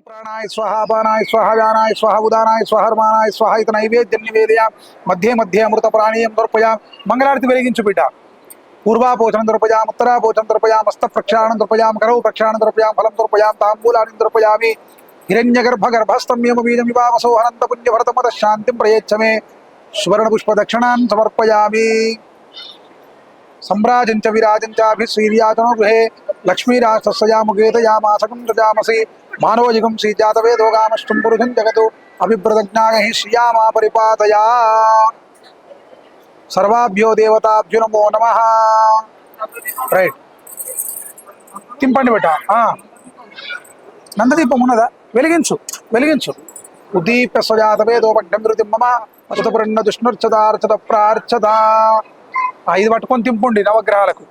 प्राणाय स्वाहा पानाय स्वाहा व्यानाय स्वाहा उदानाय स्वाहर्मानाय स्वाहा इति नैवेद्यं निवेदया मध्ये मध्ये अमृत प्राणीयं दर्पया मंगलारति వెలిగించు బిడ్డ పూర్వాపోచనం దర్పయాం ఉత్తరాపోచనం దర్పయాం హస్త ప్రక్షాళనం దర్పయాం కరౌ ప్రక్షాళనం దర్పయాం ఫలం దర్పయాం తాంబూలాని దర్పయామి హిరణ్యగర్భ గర్భస్థమ్యమ బీజమివావసో అనంత పుణ్య భరతమత శాంతిం ప్రయేచ్ఛమే సువర్ణ పుష్ప దక్షిణాన్ సమర్పయామి सम्राजंच विराजंच अभिश्रीर्यातनो गृहे लक्ष्मीराजसस्यामुगेतयामासकं दजामसि मानवजिगं श्रीजातवेदोगामष्टं पुरुषं जगतो अभिप्रदज्ञाय श्रियामा परिपातया सर्वाभ्यो देवताभ्यो नमो नमः రైట్ తింపండి బేట నందదీపం ఉన్నదా వెలిగించు వెలిగించు ఉద్దీప్య స్వజాతవేదోపఘ్నం మమ అచుతపురన్న దుష్ణుర్చదార్చత ప్రార్చత ఐదు పట్టుకొని తింపుండి నవగ్రహాలకు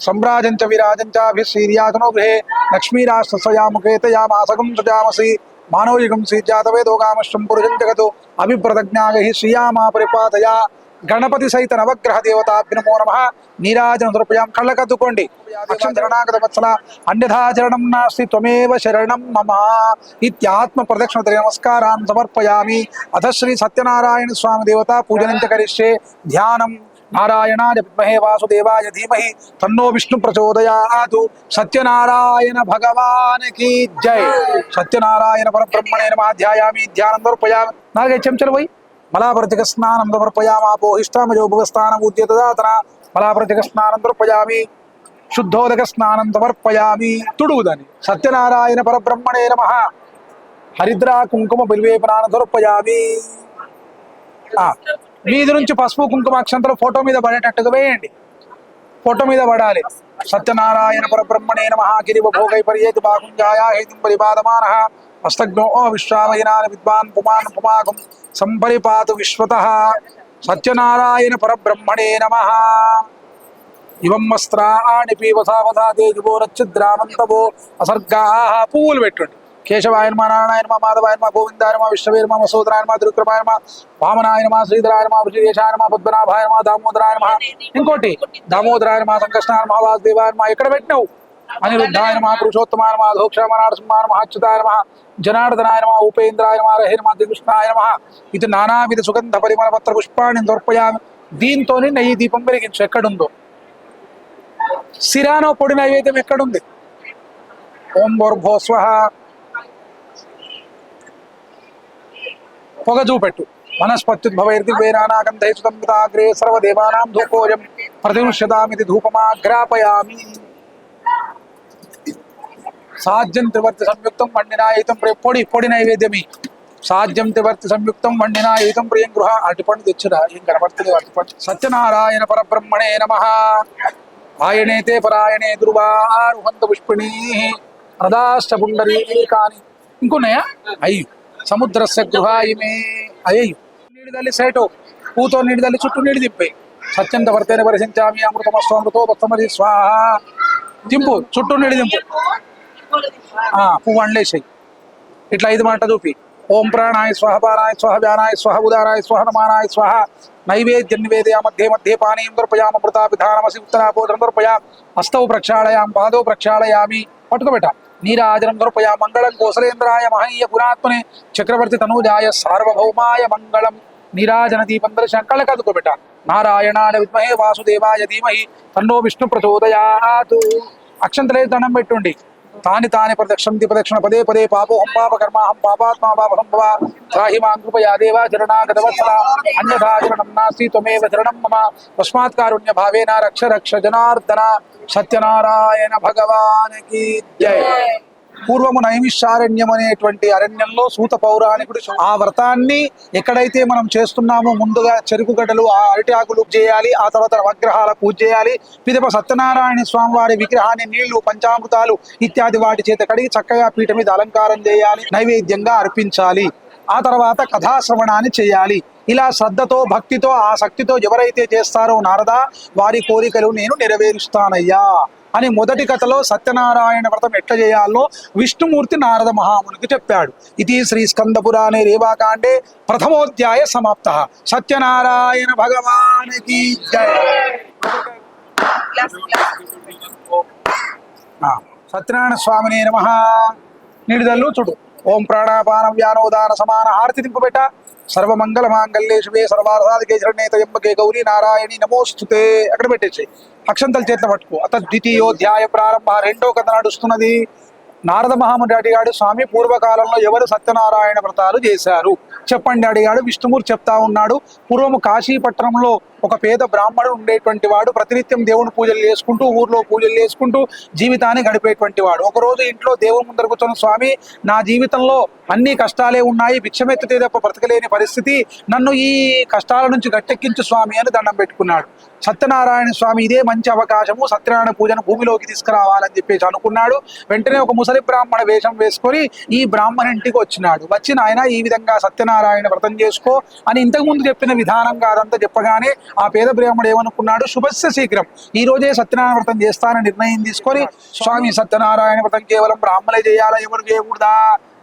सम्राजंच विराजंच अभिश्रीर्यातनो गृहे लक्ष्मीराजसस्यामुखेतयामासकं दजामसि मानवयुगं श्रीजातवेदोगामष्टं पुरुषं जगतो अभिप्रदज्ञाय श्रियामा परिपातया गणपति सहित नवग्रह देवताभ्यो नमो नमः नीराजनं समर्पयामि कళ్ళకద్దుకోండి అక్షం శరణాగత వత్సల అన్యథా చరణం నాస్తి త్వమేవ శరణం మమ ఇత్యాత్మ ప్రదక్షిణ నమస్కారాన్ సమర్పయామి అథ శ్రీ సత్యనారాయణ స్వామి దేవతా పూజనం చ కరిష్యే ధ్యానం नारायणाय विद्महे वासुदेवाय धीमहि तन्नो विष्णु प्रचोदयात् सत्यनारायण भगवान की जय सत्यनारायण परब्रह्मणे नमः ध्यायामि ध्यानं समर्पयामि नागे चमचल वै मलाप्रतिक स्नानं समर्पयामि आपोहिष्ठामजो भुवस्थानं उद्यतदातना मलाप्रतिक स्नानं समर्पयामि शुद्धोदक स्नानं समर्पयामि तुडुदानि सत्यनारायण परब्रह्मणे नमः हरिद्रा कुंकुम बिल्वेपनानं समर्पयामि మీది నుంచి పసుపు కుంకుమ అక్షంతలు ఫోటో మీద పడేటట్టుగా వేయండి ఫోటో మీద పడాలి సత్యనారాయణ పరబ్రహ్మణే నమః గిరివ భోగై పరియేతి బాగుంజాయ హేతుం పరిపాదమానః హస్తగ్నో విశ్వామయనాన విద్వాన్ పుమాన్ పుమాగం సంపరిపాతు విశ్వతః సత్యనారాయణ పరబ్రహ్మణే నమః ఇవం వస్త్రాణి పీవసావసా తేజువోరచ్చిద్రామంతవో అసర్గాః పువ్వులు పెట్టండి కేశవాయ నమః నారాయణ నమః మాధవాయ నమః గోవిందాయ నమః విష్ణవే నమః మసూదరాయ నమః త్రివిక్రమాయ నమః వామనాయ నమః శ్రీధరాయ నమః వృషికేశాయ నమః పద్మనాభాయ నమః దామోదరాయ నమః ఇంకోటి దామోదరాయ నమః సంకృష్ణాయ నమః వాసుదేవాయ నమః ఎక్కడ పెట్టినావు అనిరుద్ధాయ నమః పురుషోత్తమాయ నమః అధోక్షాయ నరసింహాయ నమః అచ్యుతాయ నమః జనార్దనాయ నమః ఉపేంద్రాయ నమః రహే నమః శ్రీకృష్ణాయ నమః ఇది నానావిధ సుగంధ పరిమళ పత్ర పుష్పాన్ని దొర్పయామి దీంతోనే నెయ్యి దీపం వెలిగించు ఎక్కడుందో సిరానో పొడి నైవేద్యం ఎక్కడుంది ఓం భూర్భో స్వః పొగ చూపెట్టు వనస్పత్యుద్భవైర్దివ్యేనానాగంధైసుతంబితాగ్రే సర్వదేవానాం ధూపోయం ప్రతిముష్యతామితి ధూపమాగ్రాపయామి సాధ్యం త్రివర్తి సంయుక్తం వండినాయుతం ప్రియ పొడి పొడి నైవేద్యమి సాధ్యం త్రివర్తి సంయుక్తం వండినాయుతం ప్రియం గృహ అటుపండు తెచ్చురా ఏం కనబడుతుంది అటుపండు సత్యనారాయణ పరబ్రహ్మణే నమః ఆయనే తే పరాయణే ధ్రువారుహంత పుష్పిణీ రదాష్ట పుండరీకాని ఇంకున్నాయా అయ్యి సముద్రస్య గృహాయిమే అయ్యు నీడిదల్లి సైటో పూతో నీడిదల్లి చుట్టూ నీడి దింపే సత్యంత వర్తేన పరిశించామి అమృతమస్వామృతో భక్తమది స్వాహ దింపు చుట్టూ నీడి దింపు పువ్వు అండ్లేసాయి ఇట్లా ఐదు మాట చూపి ఓం ప్రాణాయ స్వాహ పానాయ స్వాహ వ్యానాయ స్వాహ ఉదారాయ స్వాహ నమానాయ స్వాహ నైవేద్యం నివేదయా మధ్య మధ్య పానీయం దర్పయామృతాభిధానమసి ఉత్తరాపోచనం దర్పయాం హస్తౌ ప్రక్షాళయాం పాదౌ ప్రక్షాళయామి పట్టుకోబెట్ట నీరాజనం దర్పయా మంగళం కోసలేంద్రాయ మహనీయ పురాత్మనే చక్రవర్తి తనూజాయ సార్వభౌమాయ మంగళం నీరాజన దీపం దర్శనం కళ్ళకద్దుకోబెట్ట నారాయణాయ విద్మహే వాసుదేవాయ ధీమహి తన్నో విష్ణు ప్రచోదయాత్ అక్షంతలే దండం పెట్టుండి తాని తాని ప్రదక్షిణంతి ప్రదక్షిణ పదే పదే పాపోహం పాప కర్మాహం పాపాత్మా పాపసంభవ త్రాహి మాం కృపయా దేవా చరణాగత వత్సల అన్యథా చరణం నాస్తి త్వమేవ చరణం మమ తస్మాత్ కారుణ్య భావేన రక్ష రక్ష జనార్దన సత్యనారాయణ భగవాన్ కి జయ పూర్వము నైమిషారణ్యం అనేటువంటి అరణ్యంలో సూత పౌరాణికుడు ఆ వ్రతాన్ని ఎక్కడైతే మనం చేస్తున్నామో ముందుగా చెరుకు గడ్డలు ఆ అరటి ఆకులు చేయాలి ఆ తర్వాత నవగ్రహాల పూజ చేయాలి పిదప సత్యనారాయణ స్వామి వారి విగ్రహాన్ని నీళ్లు పంచామృతాలు ఇత్యాది వాటి చేత కడిగి చక్కగా పీఠ మీద అలంకారం చేయాలి నైవేద్యంగా అర్పించాలి ఆ తర్వాత కథాశ్రవణాన్ని చేయాలి ఇలా శ్రద్ధతో భక్తితో ఆసక్తితో ఎవరైతే చేస్తారో నారద వారి కోరికలు నేను నెరవేరుస్తానయ్యా అని మొదటి కథలో సత్యనారాయణ వ్రతం ఎట్లా చేయాలో విష్ణుమూర్తి నారద మహామునికి చెప్పాడు. ఇది శ్రీ స్కంద పురాణే రేవాకాండే ప్రథమోధ్యాయ సమాప్త. సత్యనారాయణ భగవానికి జయ. సత్యనారాయణ స్వామినే నమః. నీడిదల్లు చూడు ఓం ప్రాణాపానం వ్యానోదాన సమాన హారతి దింపబెట్ట. సర్వమంగళ మాంగళ్యే శివే సర్వార్థాదికే శరణ్యే త్రయంబకే గౌరీ నారాయణి నమోస్తుతే. అక్కడ పెట్టేసి అక్షంతలు చేత పట్టుకో. అత ద్వితీయోధ్యాయ ప్రారంభ. రెండో కథ నడుస్తున్నది. నారద మహాముని అడిగాడు, స్వామి పూర్వకాలంలో ఎవరు సత్యనారాయణ వ్రతాలు చేశారు చెప్పండి అడిగాడు. విష్ణుమూర్తి చెప్తా ఉన్నాడు, పూర్వము కాశీపట్నంలో ఒక పేద బ్రాహ్మణుడు ఉండేటువంటి వాడు. ప్రతినిత్యం దేవుని పూజలు చేసుకుంటూ ఊర్లో పూజలు చేసుకుంటూ జీవితాన్ని గడిపేటువంటి వాడు. ఒకరోజు ఇంట్లో దేవుని ముందర కూర్చొని, స్వామి నా జీవితంలో అన్ని కష్టాలే ఉన్నాయి, భిక్షమెత్తితే తప్ప బ్రతకలేని పరిస్థితి, నన్ను ఈ కష్టాల నుంచి గట్టెక్కించు స్వామి అని దండం పెట్టుకున్నాడు. సత్యనారాయణ స్వామి ఇదే మంచి అవకాశము, సత్యనారాయణ పూజను భూమిలోకి తీసుకురావాలని చెప్పేసి అనుకున్నాడు. వెంటనే ఒక ముసలి బ్రాహ్మణ వేషం వేసుకొని ఈ బ్రాహ్మణ ఇంటికి వచ్చినాడు. వచ్చిన ఆయన ఈ విధంగా సత్యనారాయణ వ్రతం చేసుకో అని ఇంతకుముందు చెప్పిన విధానంగా అదంతా చెప్పగానే ఆ పేద బ్రాహ్మణుడు ఏమనుకున్నాడు, శుభస్య శీఘ్రం, ఈ రోజే సత్యనారాయణ వ్రతం చేస్తానని నిర్ణయం తీసుకొని, స్వామి సత్యనారాయణ వ్రతం కేవలం బ్రాహ్మణే చేయాలా, ఎవరు చేయకూడదా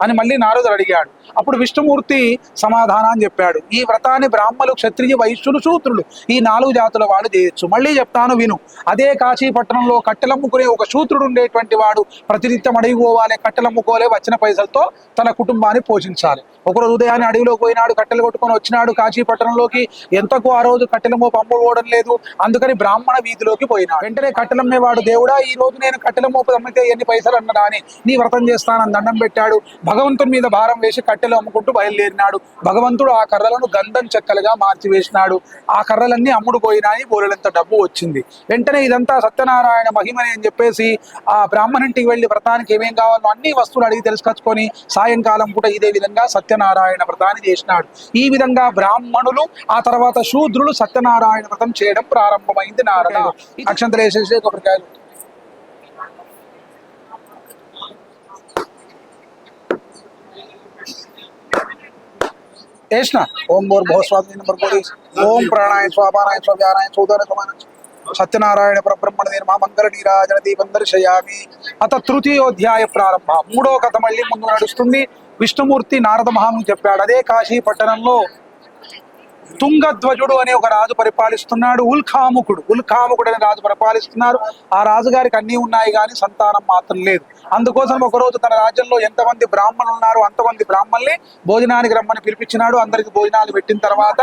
అని మళ్ళీ నారదుడు అడిగాడు. అప్పుడు విష్ణుమూర్తి సమాధానం చెప్పాడు, ఈ వ్రతాన్ని బ్రాహ్మలు, క్షత్రియ, వైశ్యులు, శూద్రులు ఈ 4 జాతుల వాడు చేయొచ్చు. మళ్ళీ చెప్తాను విను. అదే కాశీపట్నంలో కట్టెలమ్ముకునే ఒక శూద్రుడు ఉండేటువంటి వాడు ప్రతినిత్యం అడవి పోవాలి, కట్టెలమ్ముకోలే, వచ్చిన పైసలతో తన కుటుంబాన్ని పోషించాలి. ఒకరోజు ఉదయాన్నే అడవిలోకి పోయినాడు, కట్టెలు కొట్టుకొని వచ్చినాడు కాశీపట్నంలోకి. ఎంతకు ఆ రోజు కట్టెల మోపు అమ్ముకోవడం లేదు, అందుకని బ్రాహ్మణ వీధిలోకి పోయినాడు. వెంటనే కట్టెలమ్మేవాడు, దేవుడా ఈ రోజు నేను కట్టెల మోపు అమ్మితే ఎన్ని పైసలు అన్నదా అని నీ వ్రతం చేస్తానని దండం పెట్టాడు. భగవంతుని మీద భారం వేసి కట్టెలు అమ్ముకుంటూ బయలుదేరినాడు. భగవంతుడు ఆ కర్రలను గంధం చెక్కలుగా మార్చివేసినాడు. ఆ కర్రలన్నీ అమ్ముడు పోయినాయి, బోలెడంత డబ్బు వచ్చింది. వెంటనే ఇదంతా సత్యనారాయణ మహిమని అని చెప్పేసి ఆ బ్రాహ్మణింటికి వెళ్లి వ్రతానికి ఏమేం కావాలో అన్ని వస్తువులు అడిగి తెలుసుకొచ్చుకొని సాయంకాలం పూట ఇదే విధంగా సత్యనారాయణ వ్రతాన్ని చేసినాడు. ఈ విధంగా బ్రాహ్మణులు, ఆ తర్వాత శూద్రులు సత్యనారాయణ వ్రతం చేయడం ప్రారంభమైంది. నారద అక్షంతలు వేసేసి కొబ్బరికాయలు వేసిన. ఓం భోర్ భోస్వామి నంబర్ 4 ఓం ప్రాణాయ స్వాపానాయ స్వ్యానాయ చౌదర సమాన సత్యనారాయణ పరబ్రహ్మణ నిర్మా మంగళ నీరాజన దీపం దర్శయామి. అత తృతీయోధ్యాయ ప్రారంభ. 3వ కథ మళ్ళీ ముందు నడుస్తుంది. విష్ణుమూర్తి నారద మహాముని చెప్పాడు, అదే కాశీ పట్టణంలో తుంగధ్వజుడు అనే ఒక రాజు పరిపాలిస్తున్నాడు. ఉల్కాముకుడు అనే రాజు పరిపాలిస్తున్నారు. ఆ రాజుగారికి అన్నీ ఉన్నాయి కానీ సంతానం మాత్రం లేదు. అందుకోసం ఒకరోజు తన రాజ్యంలో ఎంతమంది బ్రాహ్మణులు ఉన్నారు అంతమంది బ్రాహ్మణుల్ని భోజనానికి రమ్మని పిలిపించినాడు. అందరికి భోజనాలు పెట్టిన తర్వాత,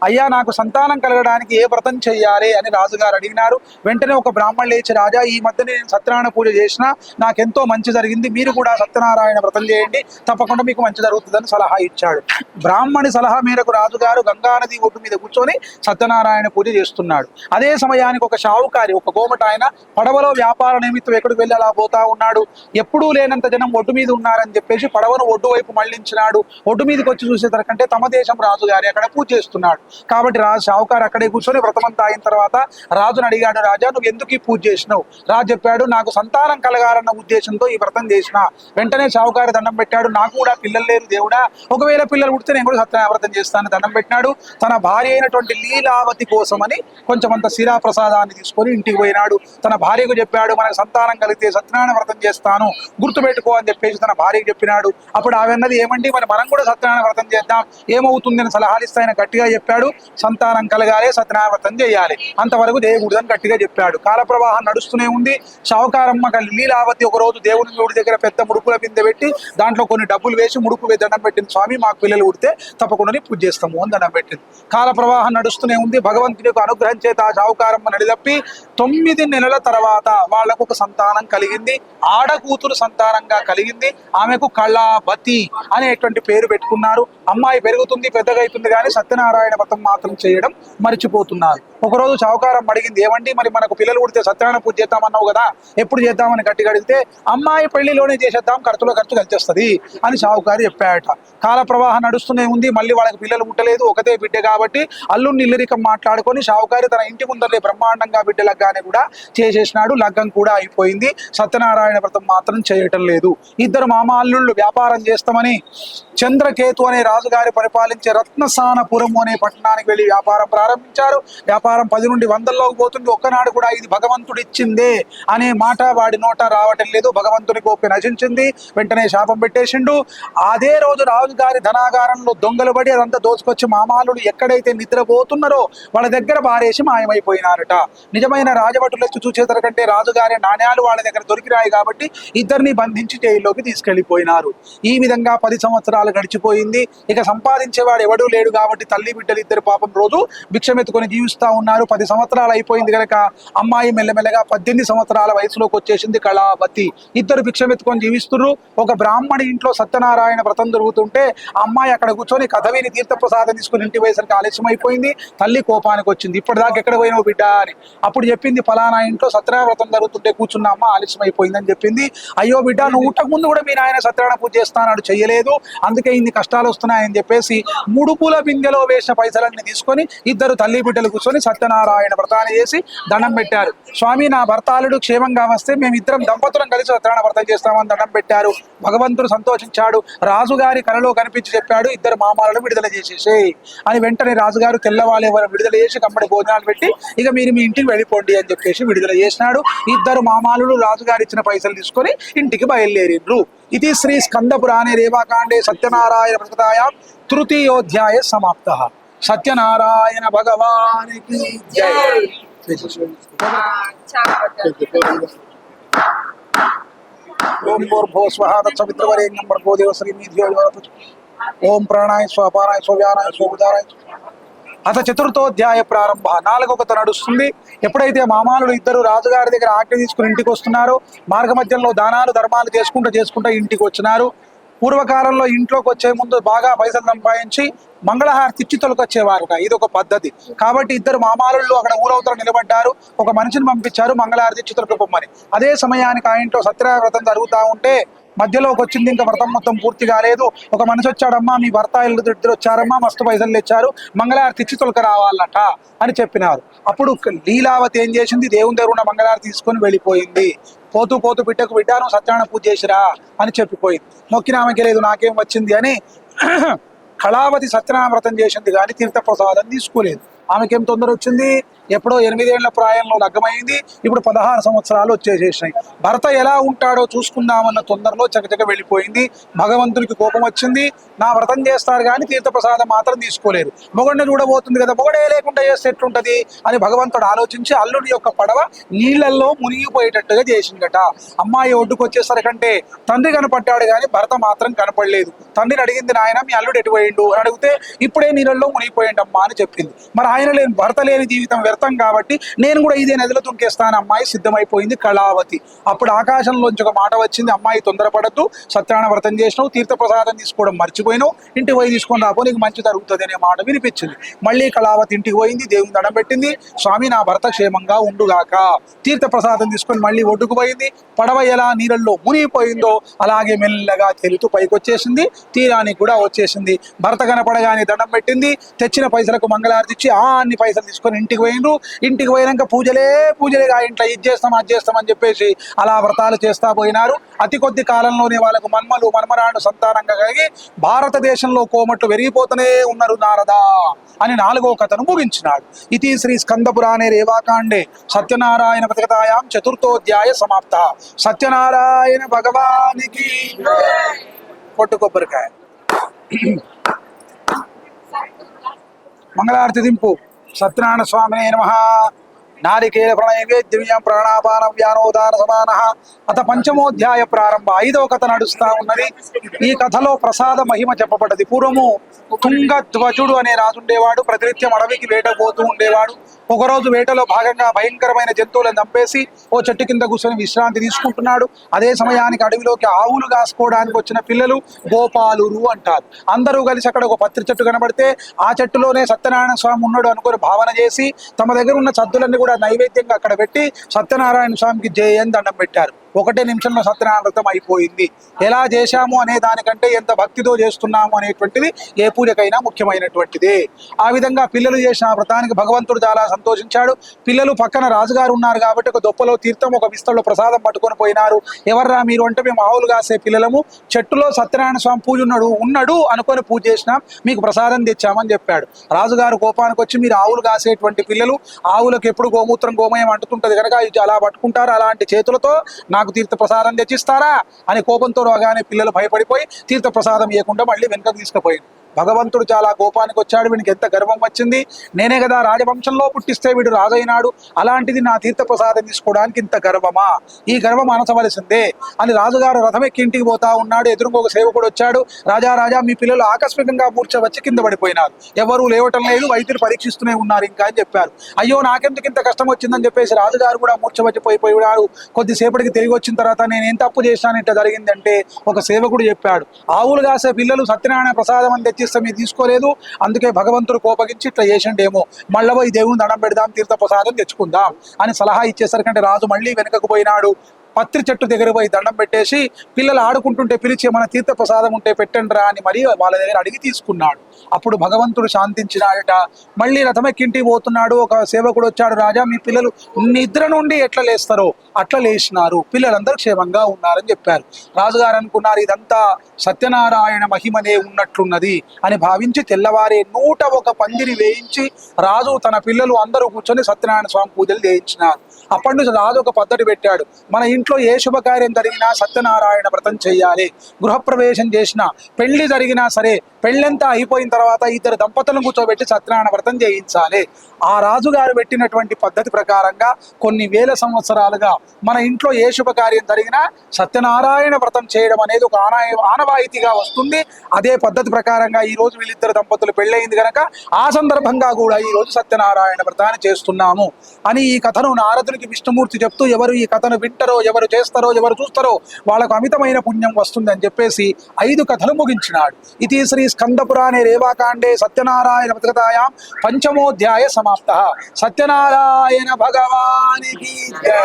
అయ్యా నాకు సంతానం కలగడానికి ఏ వ్రతం చెయ్యాలి అని రాజుగారు అడిగినారు. వెంటనే ఒక బ్రాహ్మణులు లేచి, రాజా ఈ మధ్య నేను సత్యనారాయణ పూజ చేసినా నాకెంతో మంచి జరిగింది, మీరు కూడా సత్యనారాయణ వ్రతం చేయండి, తప్పకుండా మీకు మంచి జరుగుతుందని సలహా ఇచ్చాడు. బ్రాహ్మణి సలహా మేరకు రాజుగారు గంగానది ఒడ్డు మీద కూర్చొని సత్యనారాయణ పూజ చేస్తున్నాడు. అదే సమయానికి ఒక షావుకారి, ఒక కోమట ఆయన పడవలో వ్యాపార నిమిత్తం ఎక్కడికి వెళ్ళి అలా పోతా ఉన్నాడు. ఎప్పుడూ లేనంత జనం ఒడ్డు మీద ఉన్నారని చెప్పేసి పడవను ఒడ్డు వైపు మళ్లించినాడు. ఒడ్డు మీదకి వచ్చి చూసేసరికంటే తమ దేశం రాజుగారి అక్కడ పూజ చేస్తున్నాడు. కాబట్టి రాజు షావుకారు అక్కడే కూర్చొని వ్రతమంతా అయిన తర్వాత రాజును అడిగాడు, రాజా నువ్వు ఎందుకు ఈ పూజ చేసినావు? రాజు చెప్పాడు, నాకు సంతానం కలగాలన్న ఉద్దేశంతో ఈ వ్రతం చేసిన. వెంటనే షావుకారు దండం పెట్టాడు, నాకు కూడా పిల్లలు లేరు దేవుడా, ఒకవేళ పిల్లలు పుడితే నేను కూడా సత్యనారాయణ వ్రతం చేస్తాను దండం పెట్టినాడు. తన భార్య అయినటువంటి లీలావతి కోసమని కొంచెమంత శిరాప్రసాదాన్ని తీసుకొని ఇంటికి పోయినాడు. తన భార్యకు చెప్పాడు, మనకు సంతానం కలిగితే సత్యనారాయణ వ్రతం చేస్తాను, గుర్తుపెట్టుకో అని చెప్పేసి తన భార్యకు చెప్పినాడు. అప్పుడు ఆమె అన్నది, ఏమండి మరి మనం కూడా సత్యనారాయణ వ్రతం చేద్దాం, ఏమవుతుంది అని సలహాలు ఇస్తాయని గట్టిగా చెప్పాడు. సంతానం కలగాలి, సత్యనారాయణ వ్రతం చేయాలి, అంతవరకు చేయకూడదని గట్టిగా చెప్పాడు. కాల ప్రవాహం నడుస్తూనే ఉంది. షావుకారమ్మ లీలావతి ఒక రోజు దేవుని గుడి దగ్గర పెద్ద ముడుపుల బిందె పెట్టి దాంట్లో కొన్ని డబ్బులు వేసి ముడుపు దండం పెట్టింది, స్వామి మాకు పిల్లలు పుడితే తప్పకుండా పూజ చేస్తాము అని దండం పెట్టింది. కాల ప్రవాహం నడుస్తూనే ఉంది. భగవంతుని యొక్క అనుగ్రహం చేత ఆ షావుకారమ్మ నడిదప్పి 9 నెలల తర్వాత వాళ్లకు ఒక సంతానం కలిగింది. ఆడకూతురు సంతానంగా కలిగింది. ఆమెకు కళావతి అనేటువంటి పేరు పెట్టుకున్నారు. అమ్మాయి పెరుగుతుంది, పెద్దగా అవుతుంది, కానీ సత్యనారాయణ వ్రతం మాత్రం చేయడం మర్చిపోతున్నారు. ఒకరోజు షావుకారం అడిగింది, ఏమండి మరి మనకు పిల్లలు పుడితే సత్యనారాయణ పూజ చేద్దామన్నావు కదా, ఎప్పుడు చేద్దామని గట్టిగా అడిగితే, అమ్మాయి పెళ్లిలోనే చేసేద్దాం, ఖర్చులో ఖర్చు కలిచేస్తుంది అని షావుకారు చెప్పాడట. కాల ప్రవాహం నడుస్తూనే ఉంది. మళ్ళీ వాళ్ళకి పిల్లలు పుట్టలేదు, ఒకతే బిడ్డ కాబట్టి అల్లుని ఇల్లరికం మాట్లాడుకొని షావుకారి తన ఇంటి ముందరే బ్రహ్మాండంగా బిడ్డ లగ్గానే కూడా చేసేసినాడు. లగ్గం కూడా అయిపోయింది. సత్యనారాయణ వ్రతం మాత్రం చేయటం లేదు. ఇద్దరు మామ అల్లుళ్ళు వ్యాపారం చేస్తామని చంద్రకేతు అనే రాజుగారి పరిపాలించే రత్నసానపురం అనే పట్టణానికి వెళ్ళి వ్యాపారం ప్రారంభించారు. వ్యాపారం 10 నుండి 100లోకి పోతుంది. ఒక్కనాడు కూడా ఇది భగవంతుడు ఇచ్చిందే అనే మాట వాడి నోట రావటం లేదు. భగవంతుని కోపం నశించింది. వెంటనే శాపం పెట్టేసిండు. అదే రోజు రాజుగారి ధనాగారంలో దొంగలు పడి అదంతా దోచుకొచ్చి మామాలుడు ఎక్కడైతే నిద్రపోతున్నారో వాళ్ళ దగ్గర బారేసి మాయమైపోయినారట. నిజమైన రాజభటులు వచ్చి చూసేసరికంటే రాజుగారి నాణ్యాలు వాళ్ళ దగ్గర దొరికినాయి కాబట్టి ఇద్దరిని బంధించి జైల్లోకి తీసుకెళ్లిపోయినారు. ఈ విధంగా 10 సంవత్సరాలు గడిచిపోయింది. ఇక సంపాదించేవాడు ఎవడూ లేడు కాబట్టి తల్లి బిడ్డలు ఇద్దరు పాపం రోజు భిక్షమెత్తుకొని జీవిస్తా ఉన్నారు. 10 సంవత్సరాలు అయిపోయింది కనుక అమ్మాయి మెల్లమెల్లగా 18 సంవత్సరాల వయసులోకి వచ్చేసింది కళావతి. ఇద్దరు భిక్షమెత్తుకొని జీవిస్తున్నారు. ఒక బ్రాహ్మణి ఇంట్లో సత్యనారాయణ వ్రతం జరుగుతుంటే ఆ అమ్మాయి అక్కడ కూర్చొని కథ విని తీర్థప్రసాదం తీసుకుని ఇంటి వయసరికి ఆలస్యం అయిపోయింది. తల్లి కోపానికి వచ్చింది. ఇప్పటిదాకా ఎక్కడ పోయినావు బిడ్డ అని. అప్పుడు చెప్పింది, ఫలానా ఇంట్లో సత్యనారాయణ వ్రతం జరుగుతుంటే కూర్చున్న అమ్మ ఆలస్యం అయిపోయిందని చెప్పింది. అయ్యో బిడ్డ, నువ్వు ఉట్టక ముందు కూడా మీ నాయన సత్యనారాయణ పూజ చేస్తానాడు, చెయ్యలేదు, అందుకే ఇన్ని కష్టాలు వస్తున్నాయని చెప్పేసి ముడుపుల బిందెలో వేసిన పైసలన్నీ తీసుకొని ఇద్దరు తల్లి బిడ్డలు కూర్చొని సత్యనారాయణ వ్రతాన్ని చేసి దండం పెట్టారు. స్వామి, నా భర్తాళుడు క్షేమంగా వస్తే మేము ఇద్దరం దంపతులం కలిసి సత్యనారాయణ వ్రతం చేస్తామని దండం పెట్టారు. భగవంతుడు సంతోషించాడు. రాజుగారి కలలో కనిపించి చెప్పాడు, ఇద్దరు మామాలను విడుదల చేసేసి అని. వెంటనే రాజుగారు తెల్లవాళ్ళ ఎవరు విడుదల చేసి కమ్మడి భోజనాలు పెట్టి ఇక మీరు మీ ఇంటికి వెళ్ళిపోండి అని చెప్పేసి విడుదల చేసినాడు. ఇద్దరు మామాలు రాజుగారు ఇచ్చిన పైసలు తీసుకొని ఇంటికి బయలుదేరిండ్రు. ఇది శ్రీ స్కంద పురాణే రేవాకాండే సత్యనారాయణ వ్రతాయాం తృతీయోధ్యాయ సమాప్తః. సత్యనారాయణ భగవానికి జై. ఓం భూర్భువ స్వః తత్సవితుర్వరేణ్యం భర్గో దేవస్య ధీమహి ధియో యో నః. ఓం ప్రాణాయ స్వ అపానాయ స్వ వ్యానాయ స్వ ఉదానాయ. అత చతుర్థోధ్యాయ ప్రారంభ. 4వ కథ నడుస్తుంది. ఎప్పుడైతే మామాలు ఇద్దరు రాజుగారి దగ్గర ఆజ్ఞ తీసుకుని ఇంటికి వస్తున్నారో మార్గ మధ్యంలో దానాలు ధర్మాలు చేసుకుంటూ ఇంటికి వచ్చినారు. పూర్వకాలంలో ఇంట్లోకి వచ్చే ముందు బాగా పైసలు సంపాదించి మంగళహారతి ఇచ్చి తొలకొచ్చేవారు. ఇది ఒక పద్ధతి. కాబట్టి ఇద్దరు మామాలు అక్కడ ఊరవతల నిలబడ్డారు. ఒక మనిషిని పంపించారు మంగళహారతి ఇచ్చి తొలకపోమని. అదే సమయానికి ఆ ఇంట్లో సత్యనారాయణ వ్రతం జరుగుతూ ఉంటే మధ్యలోకి వచ్చింది. ఇంకా వ్రతం మొత్తం పూర్తి కాలేదు. ఒక మనిషి వచ్చాడమ్మా, మీ భర్త ఇద్దరు వచ్చారమ్మా, మస్తు పైసలు తెచ్చారు, మంగళహారతి ఇచ్చి తొలక రావాలట అని చెప్పినారు. అప్పుడు లీలావతి ఏం చేసింది, దేవుని దగ్గర ఉన్న మంగళహారతి తీసుకొని వెళ్ళిపోయింది. పోతూ బిడ్డకు, బిడ్డ నువ్వు సత్యనారాయణ పూజ చేసిరా అని చెప్పిపోయింది. మొక్కిన ఆమెకి లేదు, నాకేం వచ్చింది అని కళావతి సత్యనారాయణ వ్రతం చేసింది కానీ తీర్థప్రసాదం తీసుకోలేదు. ఆమెకేం తొందర వచ్చింది, ఎప్పుడో 8 ఏళ్ల ప్రాయంలో లగ్గమైంది. ఇప్పుడు 16 సంవత్సరాలు వచ్చేసేసినాయి. భర్త ఎలా ఉంటాడో చూసుకుందామన్న తొందరలో చకచక వెళ్ళిపోయింది. భగవంతునికి కోపం వచ్చింది. నా వ్రతం చేస్తారు కానీ తీర్థప్రసాదం మాత్రం తీసుకోలేరు, మొగడిని చూడబోతుంది కదా, మొగడే లేకుండా చేస్తే ఎట్లుంటది అని భగవంతుడు ఆలోచించి అల్లుడి యొక్క పడవ నీళ్లలో మునిగిపోయేటట్టుగా చేసిందట. అమ్మాయి ఒడ్డుకు వచ్చేసరికంటే తండ్రి కనపడ్డాడు కానీ భర్త మాత్రం కనపడలేదు. తండ్రిని అడిగింది, నాయన మీ అల్లుడు ఎటు పోయిండు అని అడిగితే ఇప్పుడే నీళ్ళల్లో మునిగిపోయిండమ్మా అని చెప్పింది. మరి ఆయన లేని భర్త లేని జీవితం వ్యర్థం కాబట్టి నేను కూడా ఇదే నదిలో దుంకేస్తాను. అమ్మాయి సిద్ధమైపోయింది కళావతి. అప్పుడు ఆకాశంలోంచి ఒక మాట వచ్చింది, అమ్మాయి తొందరపడద్దు, సత్యనారాయణ వ్రతం చేసినావు, తీర్థప్రసాదం తీసుకోవడం మర్చిపోయినావు, ఇంటికి పోయి తీసుకొని రాపో, నీకు మంచి జరుగుతుంది అనే మాట వినిపించింది. మళ్ళీ కళావతి ఇంటికి పోయింది, దేవుని దండం పెట్టింది, స్వామి నా భర్త క్షేమంగా ఉండుగాక. తీర్థప్రసాదం తీసుకొని మళ్ళీ ఒడ్డుకు పోయింది. పడవ ఎలా నీళ్ళల్లో మునిగిపోయిందో అలాగే మెల్లగా తేలుతూ పైకి వచ్చేసింది. తీరానికి కూడా వచ్చేసింది. భర్త కనపడగానే దండం పెట్టింది. తెచ్చిన పైసలకు మంగళారతి ఇచ్చి అన్ని పైసలు తీసుకొని ఇంటికి పోయిండ్రు. ఇంటికి పోయినాక పూజలే ఆ ఇంట్లో ఇది చేస్తాం అది చేస్తామని చెప్పేసి అలా వ్రతాలు చేస్తా పోయినారు. అతి కొద్ది కాలంలోనే వాళ్ళకు మన్మలు మన్మరాడు సంతానంగా కలిగి భారతదేశంలో కోమట్లు పెరిగిపోతూనే ఉన్నారు నారదా అని 4వ కథను ముగించినాడు. ఇది శ్రీ స్కంద పురాణే రేవాకాండే సత్యనారాయణ వ్రతాయాం చతుర్థోధ్యాయ సమాప్త. సత్యనారాయణ భగవానికి కొట్టు కొబ్బరికాయ. మంగళారతి దింపు. సత్యనారాయణ స్వామినే నమః. నారికేల ప్రణయవేద్యం ప్రాణాపాన వ్యానోదాన సమానః. అత పంచమోధ్యాయ ప్రారంభ. 5వ కథ నడుస్తా ఉన్నది. ఈ కథలో ప్రసాద మహిమ చెప్పబడ్డది. పూర్వము తుంగధ్వజుడు అనే రాజు ఉండేవాడు. ప్రతినిత్యం అడవికి వేటకు పోతూ ఉండేవాడు. ఒకరోజు వేటలో భాగంగా భయంకరమైన జంతువులను చంపేసి ఓ చెట్టు కింద కూర్చొని విశ్రాంతి తీసుకుంటున్నాడు. అదే సమయానికి అడవిలోకి ఆవులు కాసుకోవడానికి వచ్చిన పిల్లలు గోపాలురు అంటారు. అందరూ కలిసి అక్కడ ఒక పత్రి చెట్టు కనబడితే ఆ చెట్టులోనే సత్యనారాయణ స్వామి ఉన్నాడు అనుకుని భావన చేసి తమ దగ్గర ఉన్న సద్దులన్నీ కూడా నైవేద్యంగా అక్కడ పెట్టి సత్యనారాయణ స్వామికి జై అని దండం పెట్టారు. 1 నిమిషంలో సత్యనారాయణ వ్రతం అయిపోయింది. ఎలా చేశాము అనే దానికంటే ఎంత భక్తితో చేస్తున్నాము అనేటువంటిది ఏ పూజకైనా ముఖ్యమైనటువంటిది. ఆ విధంగా పిల్లలు చేసిన వ్రతానికి భగవంతుడు చాలా సంతోషించాడు. పిల్లలు పక్కన రాజుగారు ఉన్నారు కాబట్టి ఒక దొప్పలో తీర్థం ఒక విస్తలో ప్రసాదం పట్టుకొని పోయినారు. ఎవర్రా మీరు అంటే మేము ఆవులు కాసే పిల్లలము, చెట్టులో సత్యనారాయణ స్వామి పూజ ఉన్నాడు అనుకొని పూజ చేసినాం, మీకు ప్రసాదం తెచ్చామని చెప్పాడు. రాజుగారు కోపానికి వచ్చి మీరు ఆవులు కాసేటువంటి పిల్లలు, ఆవులకు ఎప్పుడు గోమూత్రం గోమయం అంటుతుంటది కనుక అలా పట్టుకుంటారు, అలాంటి చేతులతో నాకు తీర్థ ప్రసాదం తెచ్చిస్తారా అని కోపంతో రాగానే పిల్లలు భయపడిపోయి తీర్థ ప్రసాదం ఇవ్వకుండా మళ్ళీ వెనుకకు తీసుకుపోయింది. భగవంతుడు చాలా కోపానికి వచ్చాడు. వీనికి ఎంత గర్వం వచ్చింది, నేనే కదా రాజవంశంలో పుట్టిస్తే వీడు రాజైనాడు, అలాంటిది నా తీర్థప్రసాదం తీసుకోవడానికి ఇంత గర్వమా, ఈ గర్వం అనసవలసిందే అని రాజుగారు రథం ఎక్కి ఇంటికి పోతా ఉన్నాడు. ఎదురుగా ఒక సేవకుడు వచ్చాడు. రాజా రాజా, మీ పిల్లలు ఆకస్మికంగా మూర్ఛ వచ్చి కింద పడిపోయినారు, ఎవరు లేవటం లేదు, వైద్యులు పరీక్షిస్తూనే ఉన్నారు ఇంకా అని చెప్పారు. అయ్యో నాకెందుకు ఇంత కష్టం వచ్చిందని చెప్పేసి రాజుగారు కూడా మూర్ఛ వచ్చి పోయిపోయాడు. కొద్దిసేపటికి తిరిగి వచ్చిన తర్వాత నేను ఏం తప్పు చేశాను ఇట్లా జరిగిందంటే ఒక సేవకుడు చెప్పాడు, ఆవులు కాసే పిల్లలు సత్యనారాయణ ప్రసాదం అని తెచ్చిస్తే మీరు తీసుకోలేదు, అందుకే భగవంతుడు కోపగించి ఇట్లా చేసిండేమో, మళ్ళీ పోయి దేవుని దండం పెడదాం, తీర్థ ప్రసాదం తెచ్చుకుందాం అని సలహా ఇచ్చేసరికంటే రాజు మళ్ళీ వెనుకకు పోయినాడు. పత్రి చెట్టు దగ్గర పోయి దండం పెట్టేసి పిల్లలు ఆడుకుంటుంటే పిలిచి మన తీర్థ ప్రసాదం ఉంటే పెట్టండిరా అని మరి వాళ్ళ దగ్గర అడిగి తీసుకున్నాడు. అప్పుడు భగవంతుడు శాంతించినాడట. మళ్ళీ రథమెక్కింటికి పోతున్నాడు. ఒక సేవకుడు వచ్చాడు, రాజా మీ పిల్లలు నిద్ర నుండి ఎట్లా లేస్తారో అట్లా లేచినారు, పిల్లలందరూ క్షేమంగా ఉన్నారని చెప్పారు. రాజుగారు అనుకున్నారు ఇదంతా సత్యనారాయణ మహిమనే ఉన్నట్లున్నది అని భావించి తెల్లవారే 101 పందిరి వేయించి రాజు తన పిల్లలు అందరూ కూర్చొని సత్యనారాయణ స్వామి పూజలు చేయించినారు. అప్పటి నుంచి రాజు ఒక పద్ధతి పెట్టాడు, మన ఇంట్లో ఏ శుభకార్యం జరిగినా సత్యనారాయణ వ్రతం చేయాలి, గృహప్రవేశం చేసినా పెళ్లి జరిగినా సరే పెళ్ళంతా అయిపోయిన తర్వాత ఇద్దరు దంపతులను కూర్చోబెట్టి సత్యనారాయణ వ్రతం చేయించాలి. ఆ రాజుగారు పెట్టినటువంటి పద్ధతి ప్రకారంగా కొన్ని వేల సంవత్సరాలుగా మన ఇంట్లో ఏ శుభకార్యం జరిగినా సత్యనారాయణ వ్రతం చేయడం అనేది ఒక ఆనవాయితీగా వస్తుంది. అదే పద్ధతి ప్రకారంగా ఈ రోజు వీళ్ళిద్దరు దంపతులు పెళ్ళయింది కనుక ఆ సందర్భంగా కూడా ఈ రోజు సత్యనారాయణ వ్రతాన్ని చేస్తున్నాము అని ఈ కథను నారదునికి విష్ణుమూర్తి చెప్తూ, ఎవరు ఈ కథను వింటారో, ఎవరు చేస్తారో, ఎవరు చూస్తారో వాళ్ళకు అమితమైన పుణ్యం వస్తుంది అని చెప్పేసి 5 కథలు ముగించినాడు. ఇది శ్రీ స్కందపురాణే రేవాకాండే సత్యనారాయణ వ్రతకథాయాం పంచమోధ్యాయ సమాప్త. సత్యనారాయణ భగవానికి జై.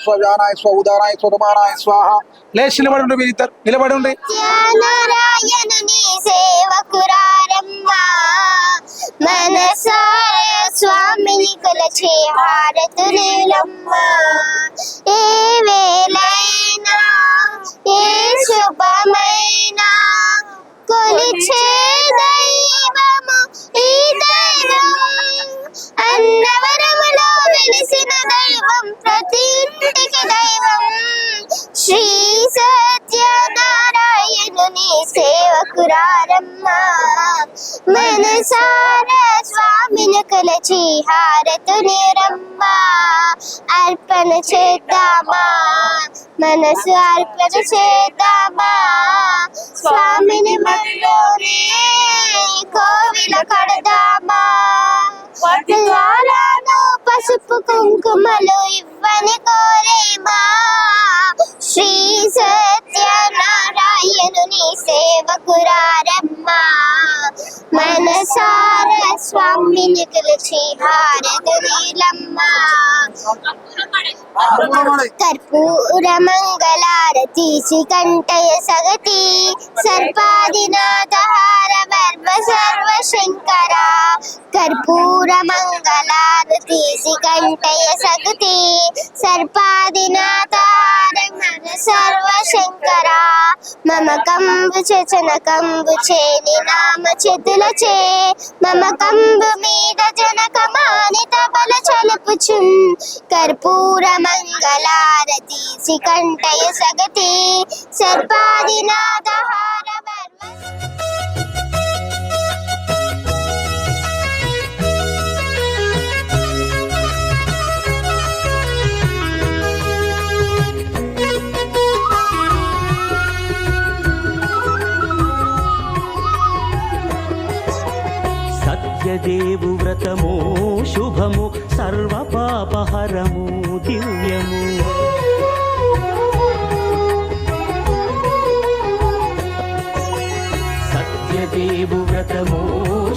ఉదానాయ స్వమానాయ స్వాహ. లేచి నిలబడి మీరిద్దరు నిలబడి ఉండి. నారాయణుని సేవకురారమ్మా, మనసార స్వామిని కొలచే హారతులేలమ్మా. ఏ వేళైనా ఏ శుభమైనా కొలిచే దైవము ఈ దైవం, అన్నవరములో వెలిసిన దైవం, ప్రతి ఇంటికి దైవం. శ్రీ సత్యనారాయణుని సేవకురారమ్మా, మనసార స్వామిని కొలచి హారతులేరమ్మా. అర్పణ చేద్దామా, మనసు అర్పణ చేద్దామా, స్వామిని మనలోనే కోవిల కడదామా. ద్వారాను పసుపు కుంకుమలు ఇవ్వని కోరేమా. శ్రీ సత్యనారాయణుని సేవకురారమ్మా, మనసార స్వామిని కొలిచి హారతులేలమ్మా. కర్పూర మంగళారతి శ్రీకంఠయ సగతి, సర్పాదినాథ హార వర్మ సర్వశంకర. కర్పూర మంగళారతి శ్రీకంఠయ సగతి, సర్పాదినాథ హార వర్మ సర్వశంకర. మమ కంబు చన కంబు చేని నామ చేతులచే, మమ కంబు మీద జనకమానిత బల చలుపుచున్. కర్పూర మంగళారతి శ్రీకంఠయ సగతి, సర్పాదినాథ హార వర్మ. సత్యదేవు వ్రతము శుభము, సర్వపాపహరము దివ్యము. సత్యదేవు వ్రతము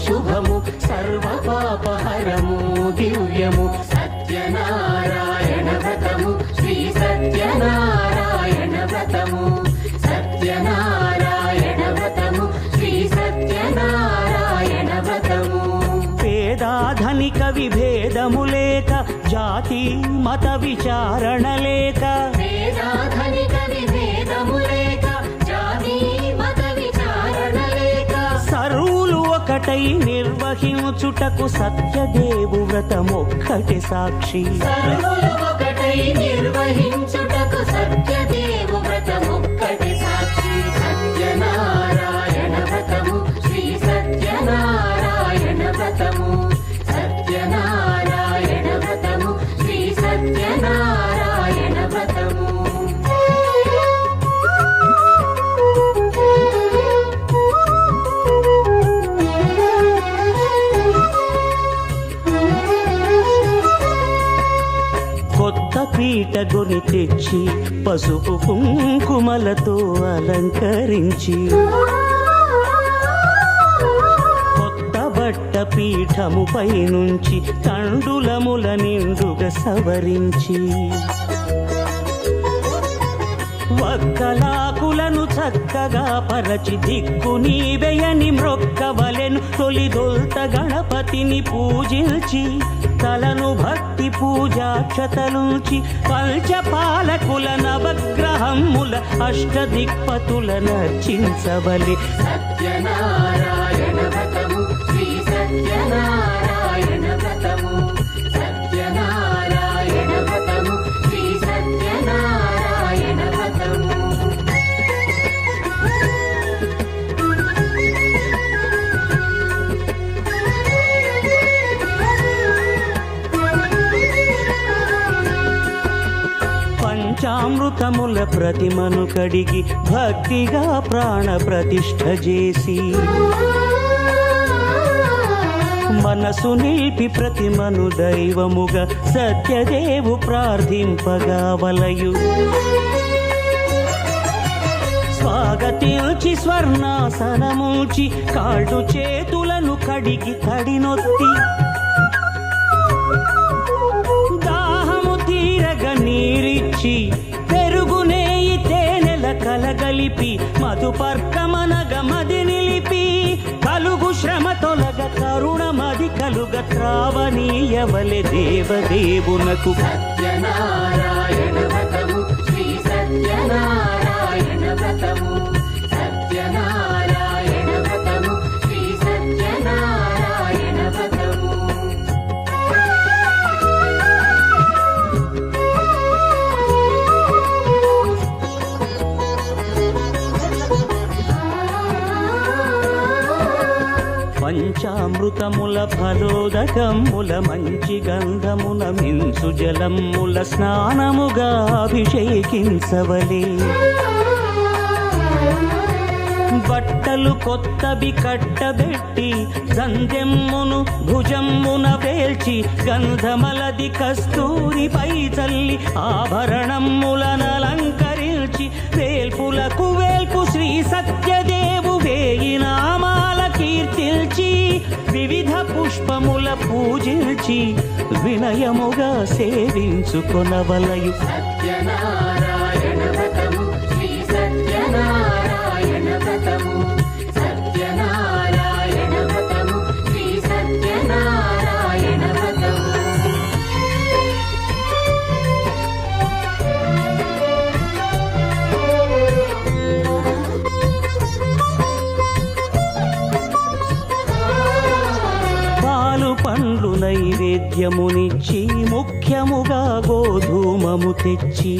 శుభము, సర్వపాపహరము దివ్యము. సత్యనారాయణ వ్రతము, శ్రీ సత్యనారాయణ వ్రతము. సత్యనారాయణ వ్రతము, శ్రీ సత్యనారాయణ వ్రతము. పేదాధనిక విభేదము లేక, జాతి మత విచారణ లేక. పేదాధనిక విభేదము లేక, జాతి మత విచారణ లేక. సర్వులు ఒకటై నిర్వహించుటకు సత్యదేవు వ్రతమొక్కటి సాక్షి. సర్వులు ఒకటై నిర్వహించుటకు సత్యదేవు వ్రతమొక్కటి తెచ్చి పసుపు కుంకుమలతో అలంకరించి కొత్త బట్ట పీఠముపై నుంచి తండులముల నిండుగా సవరించి వక్కలాకులను చక్కగా పరచి దిక్కు నీవెయని మ్రొక్కవలెను తొలిదొల్త గణపతిని పూజించి తలను భక్తి పూజాక్షతలుంచి పంచపాలకుల నవగ్రహముల అష్టదిక్పతుల నర్చించవలె సత్యనారాయణ వ్రతము శ్రీ సత్యనారాయణ వ్రతము సత్యనారాయణ వ్రతము శ్రీ సత్యనారాయణ వ్రతము పంచామృతముల ప్రతిమను కడిగి భక్తిగా ప్రాణ ప్రతిష్ఠ చేసి మనసు నిలిపి ప్రతిమను దైవముగా సత్యదేవు ప్రార్థింపగా వలయు స్వాగతించి స్వర్ణాసనముంచి కాళ్ళు చేతులను కడిగి తడినొత్తి దాహము తీరగ నీరిచ్చి పెరుగునేయి తేనెల కలగలిపి మధుపర్కమనగ మది నిలిపి కలుగు శ్రమ తొలగ కరుణమది కలుగ త్రావనీయవలె దేవదేవునకు సత్యనారాయణ వ్రతము శ్రీ సత్యనారాయణ వ్రతము సత్యనారాయణ వ్రతము శ్రీ సత్యనారాయణ వ్రతము పంచామృతముల ఫలోదకముల మంచి గంధమున మించు జలముల స్నానముగా అభిషేకించవలే బట్టలు కొత్తవి కట్టబెట్టి గంధెమ్మును భుజమ్మున వేల్చి గంధమలది కస్తూరిపై చల్లి ఆభరణములనలంకరించి వేల్పులకు వేల్పు శ్రీ సత్యదేవు వేయి నామాల కీర్తిల్చి వివిధ పుష్పముల పూజించి వినయముగా సేవించుకొనవలయు సత్యనారాయణ వ్రతము శ్రీ సత్యనారాయణ వ్రతము సత్యనారాయణ వ్రతము శ్రీ సత్యనారాయణ వ్రతము పాలు పండ్లు నైవేద్యమునిచ్చి ముఖ్యముగా గోధూమము తెచ్చి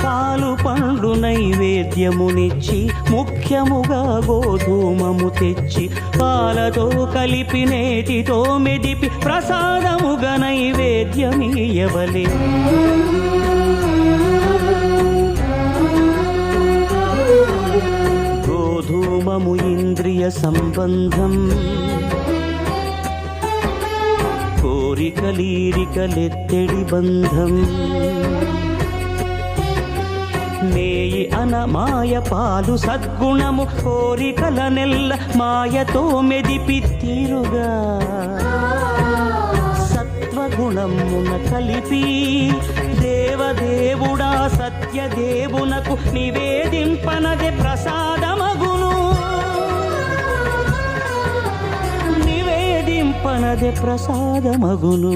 పాలు పండ్లు నైవేద్యమునిచ్చి ముఖ్యముగా గోధూమము తెచ్చి పాలతో కలిపి నేతితో మెదిపి ప్రసాదముగా నైవేద్యమీయవలే గోధూమము ఇంద్రియ సంబంధం కోరికలీరికలెత్తెడి బంధం నేయి అనమాయ పాలు సద్గుణము కోరికల నెల్ల మాయతో మెదిపి తీరుగా సత్వగుణమున కలిపి దేవదేవుడా సత్యదేవునకు నివేదింపనదే ప్రసాదమగును నివేదింపనదే ప్రసాదమగును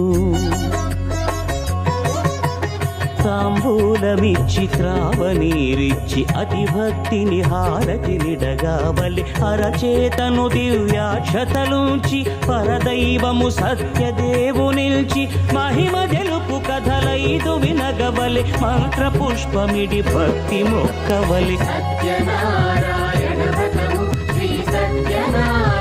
తాంబూలమిచ్చి త్రావనీరిచ్చి అతి భక్తిని హారతినిడగావలి అరచేతను దివ్యాక్షతలుంచి పరదైవము సత్యదేవు నిల్చి మహిమ తెలుపు కథలైదు వినగవలి మంత్ర పుష్పమిడి భక్తి మొక్కవలి సత్యనారాయణ వ్రతము శ్రీ సత్యనారాయణ